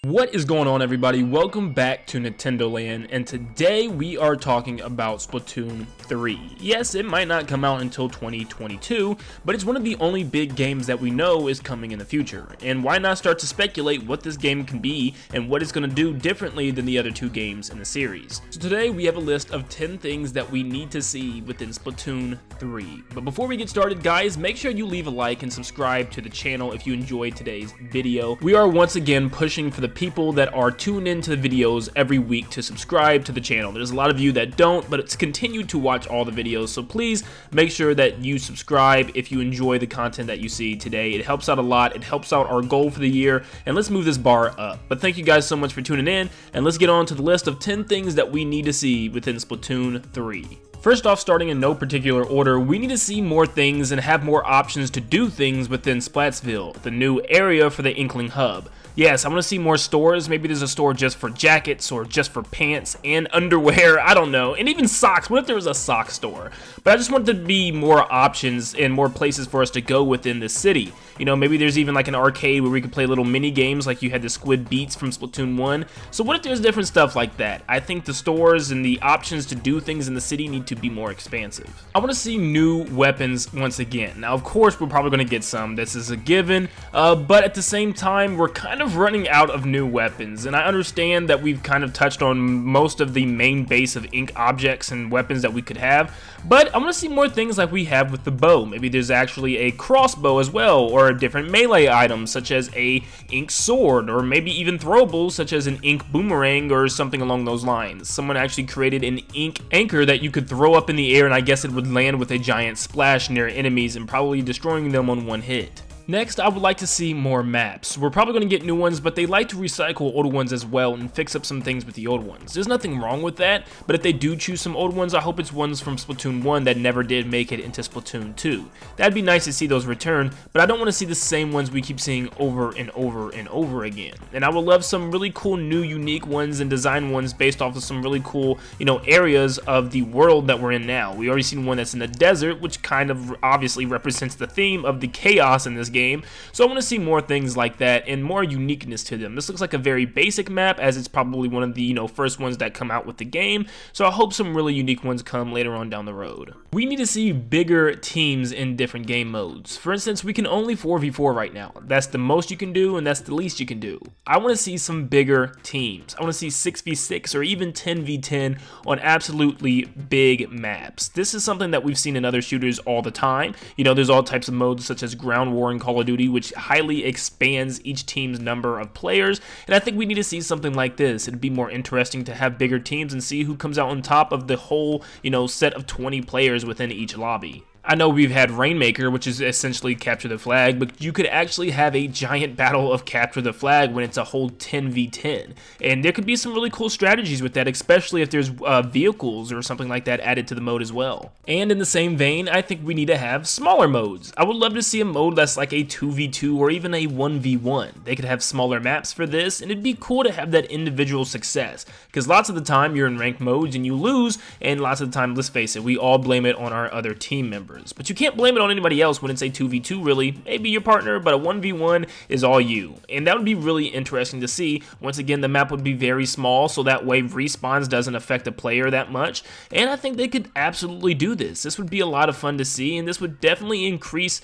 What is going on, everybody? Welcome back to Nintendo Land, and today we are talking about Splatoon 3. Yes, it might not come out until 2022, but it's one of the only big games that we know is coming in the future. And why not start to speculate what this game can be and what it's going to do differently than the other two games in the series. So today we have a list of 10 things that we need to see within Splatoon 3. But before we get started, guys, make sure you leave a like and subscribe to the channel if you enjoyed today's video. We are once again pushing for the people that are tuned into the videos every week to subscribe to the channel. There's a lot of you that don't, but it's continued to watch all the videos, so please make sure that you subscribe if you enjoy the content that you see today. It helps out a lot. It helps out our goal for the year, and let's move this bar up. But thank you guys so much for tuning in, and let's get on to the list of 10 things that we need to see within Splatoon 3. First off, starting in no particular order, we need to see more things and have more options to do things within Splatsville, the new area for the Inkling Hub. Yes, I want to see more stores. Maybe there's a store just for jackets or just for pants and underwear, I don't know, and even socks. What if there was a sock store? But I just want there to be more options and more places for us to go within the city. You know, maybe there's even like an arcade where we could play little mini games like you had the Squid Beats from Splatoon 1. So what if there's different stuff like that? I think the stores and the options to do things in the city need to be more expansive. I want to see new weapons once again. Now, of course, we're probably going to get some. This is a given, but at the same time, we're kind of running out of new weapons, and I understand that we've kind of touched on most of the main base of ink objects and weapons that we could have, but I want to see more things like we have with the bow. Maybe there's actually a crossbow as well, or a different melee item such as a ink sword, or maybe even throwables such as an ink boomerang or something along those lines. Someone actually created an ink anchor that you could throw up in the air, and I guess it would land with a giant splash near enemies and probably destroying them on one hit. Next, I would like to see more maps. We're probably going to get new ones, but they like to recycle old ones as well and fix up some things with the old ones. There's nothing wrong with that, but if they do choose some old ones, I hope it's ones from Splatoon 1 that never did make it into Splatoon 2. That'd be nice to see those return, but I don't want to see the same ones we keep seeing over and over and over again. And I would love some really cool new unique ones and design ones based off of some really cool, areas of the world that we're in now. We already seen one that's in the desert, which kind of obviously represents the theme of the chaos in this game. So I want to see more things like that and more uniqueness to them. This looks like a very basic map, as it's probably one of the first ones that come out with the game, so I hope some really unique ones come later on down the road. We need to see bigger teams in different game modes. For instance, we can only 4v4 right now. That's the most you can do, and that's the least you can do. I want to see some bigger teams. I want to see 6v6 or even 10v10 on absolutely big maps. This is something that we've seen in other shooters all the time. There's all types of modes such as Ground War and Call of Duty, which highly expands each team's number of players, and I think we need to see something like this. It'd be more interesting to have bigger teams and see who comes out on top of the whole, set of 20 players within each lobby. I know we've had Rainmaker, which is essentially capture the flag, but you could actually have a giant battle of capture the flag when it's a whole 10v10. And there could be some really cool strategies with that, especially if there's vehicles or something like that added to the mode as well. And in the same vein, I think we need to have smaller modes. I would love to see a mode that's like a 2v2 or even a 1v1. They could have smaller maps for this, and it'd be cool to have that individual success. Because lots of the time you're in ranked modes and you lose, and lots of the time, let's face it, we all blame it on our other team members. But you can't blame it on anybody else when it's a 2v2 really, maybe your partner, but a 1v1 is all you. And that would be really interesting to see. Once again, the map would be very small, so that way respawns doesn't affect the player that much, and I think they could absolutely do this. This would be a lot of fun to see, and this would definitely increase,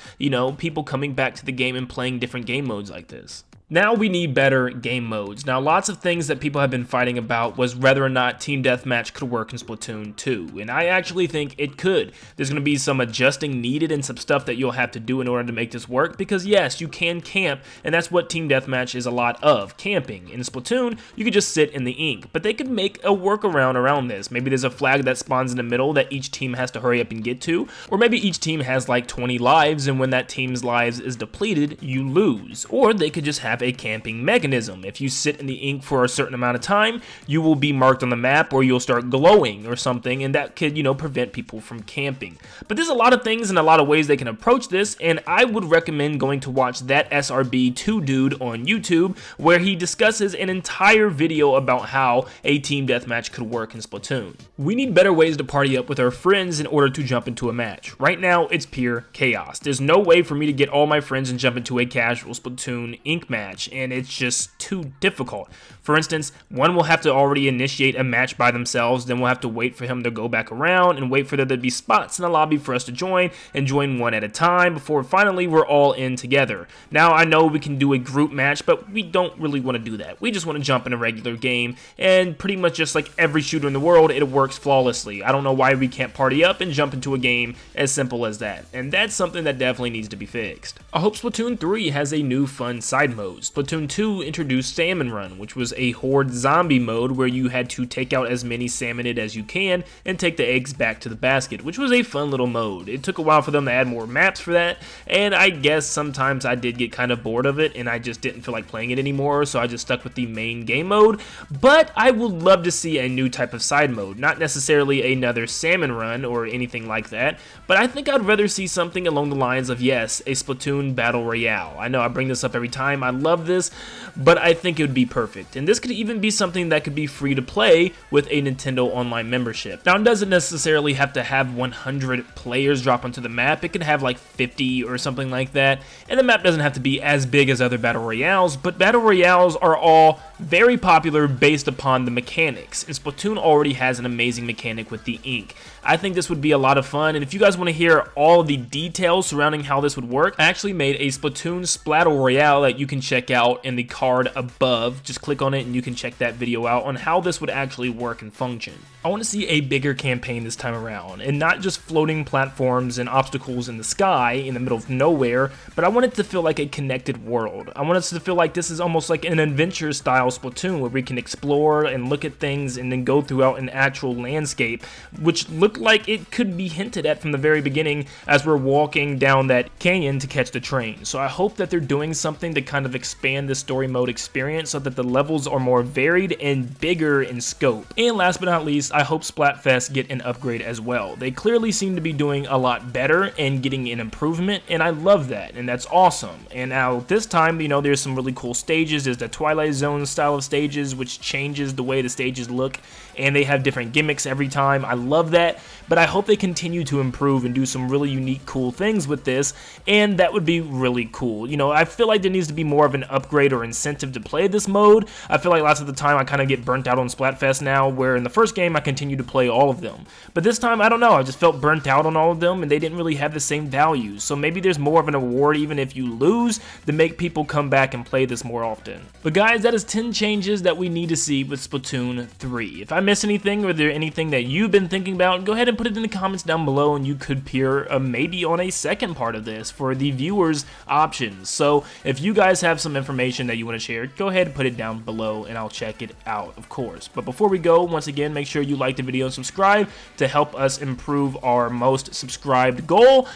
people coming back to the game and playing different game modes like this. Now we need better game modes. Now, lots of things that people have been fighting about was whether or not Team Deathmatch could work in Splatoon 2, and I actually think it could. There's going to be some adjusting needed and some stuff that you'll have to do in order to make this work, because yes, you can camp, and that's what Team Deathmatch is a lot of, camping. In Splatoon, you could just sit in the ink, but they could make a workaround around this. Maybe there's a flag that spawns in the middle that each team has to hurry up and get to, or maybe each team has like 20 lives, and when that team's lives is depleted, you lose. Or they could just have a camping mechanism. If you sit in the ink for a certain amount of time, you will be marked on the map, or you'll start glowing or something, and that could, prevent people from camping. But there's a lot of things and a lot of ways they can approach this, and I would recommend going to watch That SRB2 Dude on YouTube, where he discusses an entire video about how a team deathmatch could work in Splatoon. We need better ways to party up with our friends in order to jump into a match. Right now, it's pure chaos. There's no way for me to get all my friends and jump into a casual Splatoon ink match match, and it's just too difficult. For instance, one will have to already initiate a match by themselves, then we'll have to wait for him to go back around and wait for there to be spots in the lobby for us to join, and join one at a time before finally we're all in together. Now, I know we can do a group match, but we don't really want to do that. We just want to jump in a regular game, and pretty much just like every shooter in the world, it works flawlessly. I don't know why we can't party up and jump into a game as simple as that, and that's something that definitely needs to be fixed. I hope Splatoon 3 has a new fun side mode. Splatoon 2 introduced Salmon Run, which was a horde zombie mode where you had to take out as many salmonid as you can and take the eggs back to the basket, which was a fun little mode. It took a while for them to add more maps for that, and I guess sometimes I did get kind of bored of it and I just didn't feel like playing it anymore, so I just stuck with the main game mode. But I would love to see a new type of side mode, not necessarily another Salmon Run or anything like that, but I think I'd rather see something along the lines of, yes, a Splatoon Battle Royale. I know I bring this up every time, I love this, but I think it would be perfect. And this could even be something that could be free to play with a Nintendo Online membership. Now, it doesn't necessarily have to have 100 players drop onto the map. It could have like 50 or something like that. And the map doesn't have to be as big as other Battle Royales, but Battle Royales are all very popular based upon the mechanics. And Splatoon already has an amazing mechanic with the ink. I think this would be a lot of fun, and if you guys want to hear all the details surrounding how this would work, I actually made a Splatoon Splattle Royale that you can check out in the card above. Just click on it and you can check that video out on how this would actually work and function. I want to see a bigger campaign this time around, and not just floating platforms and obstacles in the sky in the middle of nowhere, but I want it to feel like a connected world. I want us to feel like this is almost like an adventure style Splatoon where we can explore and look at things and then go throughout an actual landscape, which looked like it could be hinted at from the very beginning as we're walking down that canyon to catch the train. So I hope that they're doing something to kind of expand the story mode experience so that the levels are more varied and bigger in scope. And last but not least, I hope Splatfest get an upgrade as well. They clearly seem to be doing a lot better and getting an improvement, and I love that, and that's awesome. And now this time, you know, there's some really cool stages. There's the Twilight Zone style of stages, which changes the way the stages look, and they have different gimmicks every time. I love that, but I hope they continue to improve and do some really unique, cool things with this, and that would be really cool. You know, I feel like there needs to be more of an upgrade or incentive to play this mode. I feel like lots of the time I kind of get burnt out on Splatfest now, where in the first game I continue to play all of them. But this time, I don't know, I just felt burnt out on all of them, and they didn't really have the same values. So maybe there's more of an award even if you lose to make people come back and play this more often. But guys, that is 10 changes that we need to see with Splatoon 3. If I miss anything, or there anything that you've been thinking about, go ahead and put it in the comments down below, and you could appear maybe on a second part of this for the viewers' options. So if you guys have some information that you want to share, go ahead and put it down below and I'll check it out, of course. But before we go, once again, make sure you like the video and subscribe to help us improve our most subscribed goal.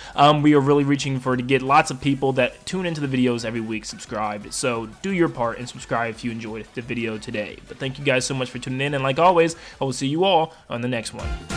We are really reaching to get lots of people that tune into the videos every week subscribed. So do your part and subscribe if you enjoyed the video today. But thank you guys so much for tuning in, and like always, I will see you all on the next one.